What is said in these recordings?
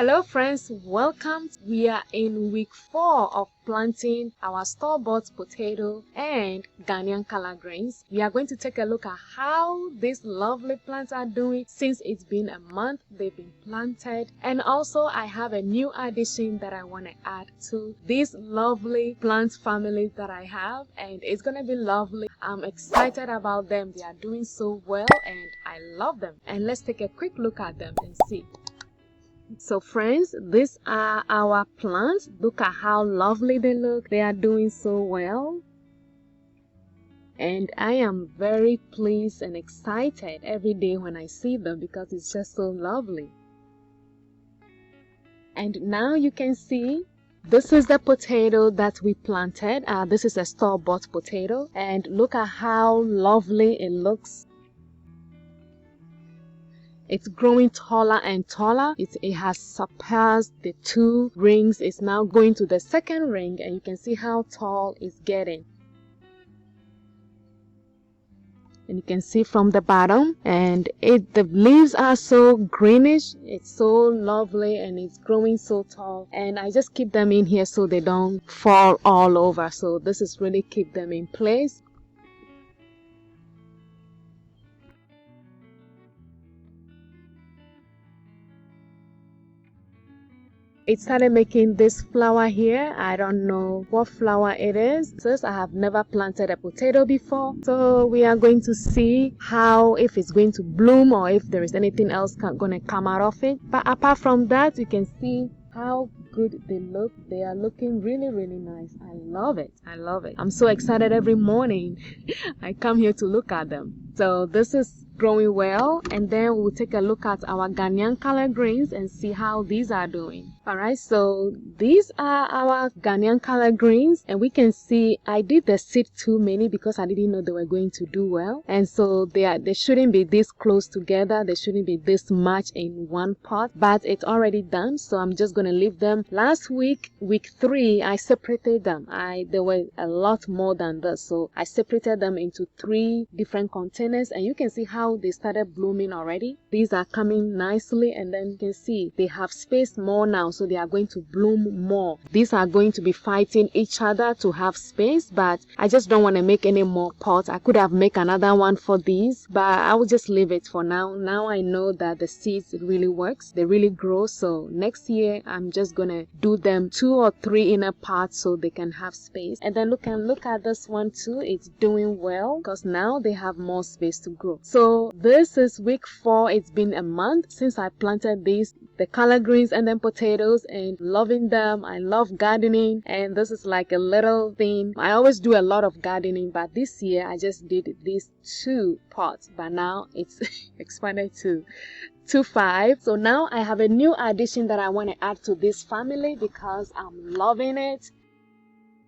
Hello friends, welcome. We are in week 4 of planting our store-bought potato and Ghanaian collard greens. We are going to take a look at how these lovely plants are doing since it's been a month they've been planted. And also I have a new addition that I want to add to these lovely plant families that I have, and it's going to be lovely. I'm excited about them. They are doing so well and I love them. And let's take a quick look at them and see. So friends, these are our plants. Look at how lovely they look. They are doing so well. And I am very pleased and excited every day when I see them because it's just so lovely. And now you can see this is the potato that we planted. This is a store-bought potato. And look at how lovely it looks. It's growing taller and taller. It has surpassed the 2 rings. It's now going to the 2nd ring, and you can see how tall it's getting. And you can see from the bottom, and the leaves are so greenish. It's so lovely and it's growing so tall. And I just keep them in here so they don't fall all over. So this is really keep them in place. It started making this flower here. I don't know what flower it is. Since I have never planted a potato before, so we are going to see how, if it's going to bloom or if there is anything else going to come out of it. But apart from that, you can see how good they look. They are looking really nice. I love it. I love it. I'm so excited every morning. I come here to look at them. So this is growing well, and then we'll take a look at our Ghanaian collard greens and see how these are doing. Alright, so these are our Ghanaian collard greens, and we can see I did the seed too many because I didn't know they were going to do well, and so they shouldn't be this close together. They shouldn't be this much in one pot, but it's already done, so I'm just gonna leave them. Last week, week 3, I separated them. There were a lot more than this, so I separated them into 3 different containers, and you can see how they started blooming already. These are coming nicely, and then you can see they have space more now, so they are going to bloom more. These are going to be fighting each other to have space, but I just don't want to make any more pots. I could have made another one for these, but I will just leave it for now. Now I know that the seeds really works. They really grow, so next year I'm just gonna do them 2 or 3 in a pot so they can have space. And then look at this one too. It's doing well because now they have more space to grow. So this is week 4. It's been a month since I planted these, the collard greens and then potatoes, and loving them. I love gardening, and this is like a little thing. I always do a lot of gardening, but this year I just did these 2 pots, but now it's expanded to 5. So now I have a new addition that I want to add to this family because I'm loving it.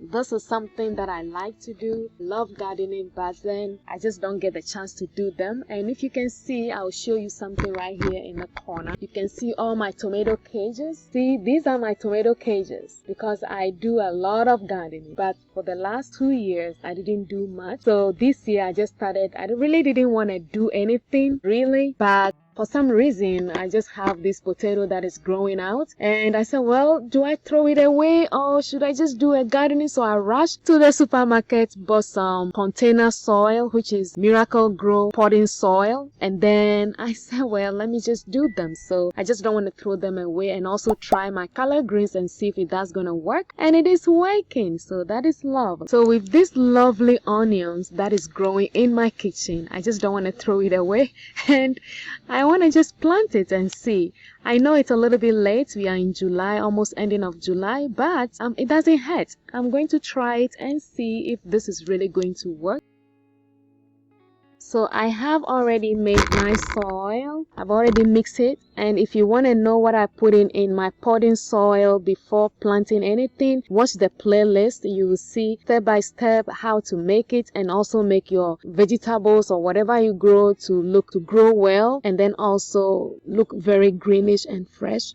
This is something that I like to do. Love gardening, but then I just don't get the chance to do them. And if you can see, I'll show you something right here in the corner. You can see all my tomato cages. See, these are my tomato cages because I do a lot of gardening, but for the last 2 years I didn't do much. So this year I just started. I really didn't want to do anything really, but for some reason, I just have this potato that is growing out, and I said, well, do I throw it away or should I just do a gardening? So I rushed to the supermarket, bought some container soil, which is Miracle Grow potting soil, and then I said, well, let me just do them. So I just don't want to throw them away, and also try my collard greens and see if that's gonna work, and it is working. So that is love. So with these lovely onions that is growing in my kitchen, I just don't want to throw it away, and I want to just plant it and see. I know it's a little bit late. We are in July, almost ending of July, but it doesn't hurt. I'm going to try it and see if this is really going to work. So I have already made my soil. I've already mixed it, and if you want to know what I put in my potting soil before planting anything, watch the playlist. You will see step by step how to make it, and also make your vegetables or whatever you grow to grow well, and then also look very greenish and fresh.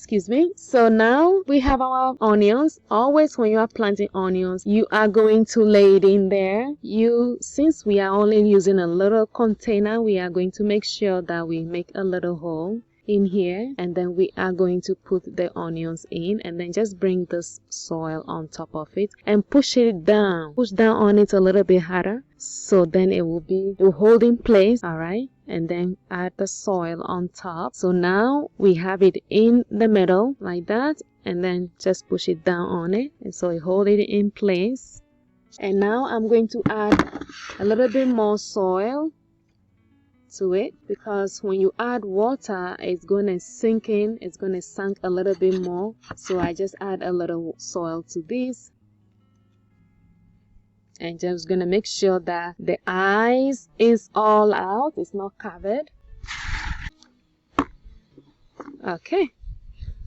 Excuse me. So now we have our onions. Always when you are planting onions, you are going to lay it in there. Since we are only using a little container, we are going to make sure that we make a little hole in here, and then we are going to put the onions in, and then just bring this soil on top of it and push it down. Push down on it a little bit harder, so then it will hold in place. All right, and then add the soil on top. So now we have it in the middle like that, and then just push it down on it, and so it hold it in place. And now I'm going to add a little bit more soil to it, because when you add water, it's going to sink in, it's going to sink a little bit more. So I just add a little soil to this, and just going to make sure that the eyes is all out, it's not covered. Okay,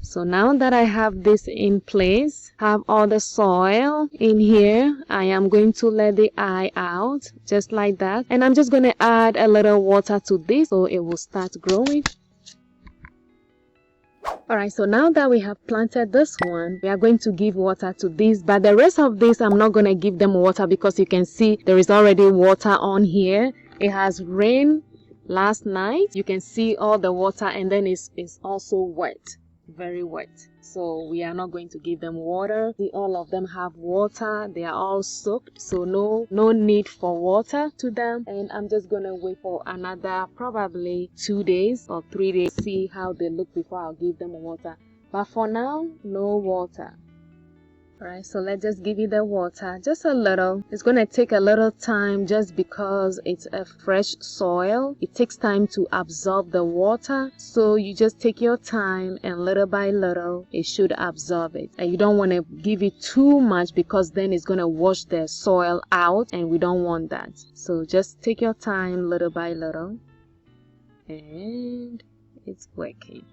so now that I have this in place, have all the soil in here, I am going to let the eye out just like that, and I'm just going to add a little water to this so it will start growing. Alright, so now that we have planted this one, we are going to give water to this, but the rest of this I'm not going to give them water, because you can see there is already water on here. It has rained last night. You can see all the water, and then it's also wet, very wet. So we are not going to give them water. See, all of them have water, they are all soaked, so no need for water to them. And I'm just gonna wait for another probably 2 days or 3 days, see how they look before I'll give them water. But for now, no water. Alright, so let's just give it the water, just a little. It's going to take a little time just because it's a fresh soil. It takes time to absorb the water. So you just take your time, and little by little, it should absorb it. And you don't want to give it too much, because then it's going to wash the soil out, and we don't want that. So just take your time little by little. And it's working.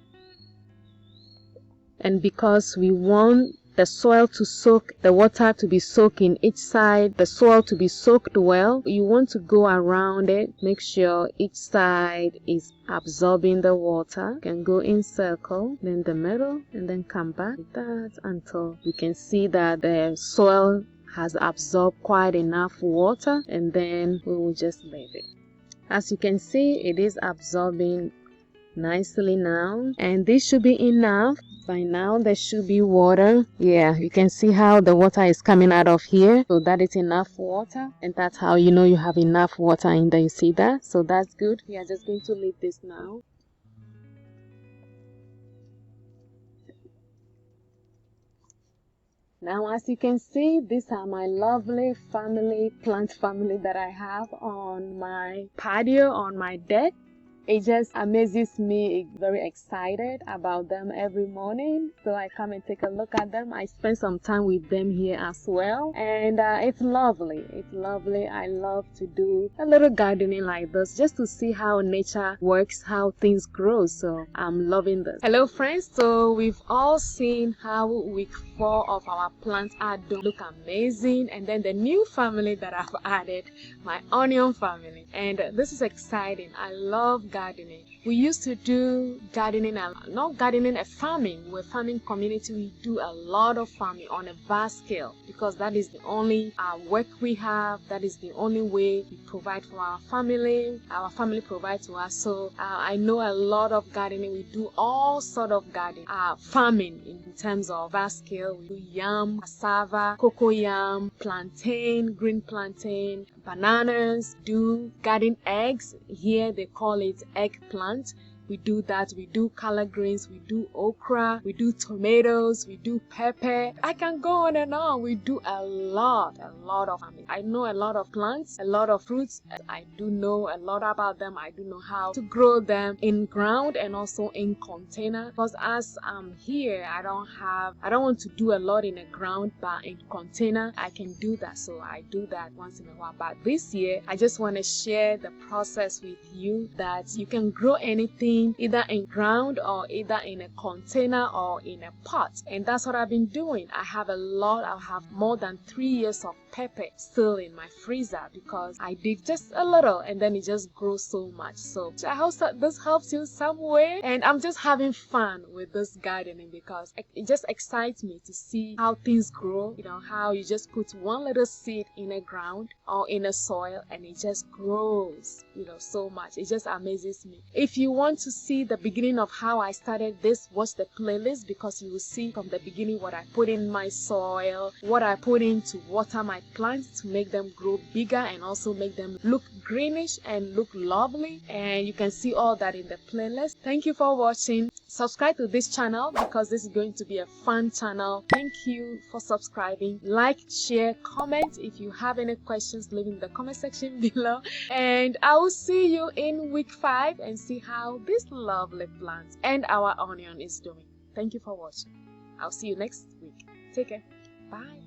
And because we want the soil to soak, the water to be soaked in each side, the soil to be soaked well, you want to go around it, make sure each side is absorbing the water. You can go in circle, then the middle, and then come back like that until you can see that the soil has absorbed quite enough water, and then we will just leave it. As you can see, it is absorbing nicely now, and this should be enough. By now there should be water. Yeah, you can see how the water is coming out of here, so that is enough water, and that's how you know you have enough water in there. You see that? So that's good. We are just going to leave this now. Now, as you can see, these are my lovely plant family that I have on my patio, on my deck. It just amazes me. Very excited about them every morning, so I come and take a look at them. I spend some time with them here as well, and it's lovely. It's lovely. I love to do a little gardening like this, just to see how nature works, how things grow. So I'm loving this. Hello friends, so we've all seen how week 4 of our plants are doing. Look amazing. And then the new family that I've added, my onion family, and this is exciting. I love gardening. We used to do gardening, not gardening, farming. We're a farming community. We do a lot of farming on a vast scale, because that is the only work we have. That is the only way we provide for our family. Our family provides to us. So I know a lot of gardening. We do all sort of gardening, farming in terms of vast scale. We do yam, cassava, cocoa yam, plantain, green plantain, bananas, do garden eggs. Here they call it eggplant. We do that. We do collard greens, we do okra, we do tomatoes, we do pepper. I can go on and on. We do a lot of farming. I know a lot of plants, a lot of fruits. I do know a lot about them. I do know how to grow them in ground and also in container, because as I'm here, I don't want to do a lot in a ground, but in container I can do that. So I do that once in a while. But this year I just want to share the process with you, that you can grow anything either in ground or either in a container or in a pot. And that's what I've been doing. I have more than 3 years of pepper still in my freezer, because I did just a little and then it just grows so much. So I hope that this helps you some way, and I'm just having fun with this gardening, because it just excites me to see how things grow. You know, how you just put one little seed in a ground or in a soil and it just grows, you know, so much. It just amazes me. If you want to to see the beginning of how I started this, watch the playlist, because you will see from the beginning what I put in my soil, what I put in to water my plants to make them grow bigger and also make them look greenish and look lovely. And you can see all that in the playlist. Thank you for watching. Subscribe to this channel because this is going to be a fun channel. Thank you for subscribing. Like, share, comment. If you have any questions, leave in the comment section below. And I will see you in week 5 and see how this lovely plant and our onion is doing. Thank you for watching. I'll see you next week. Take care. Bye.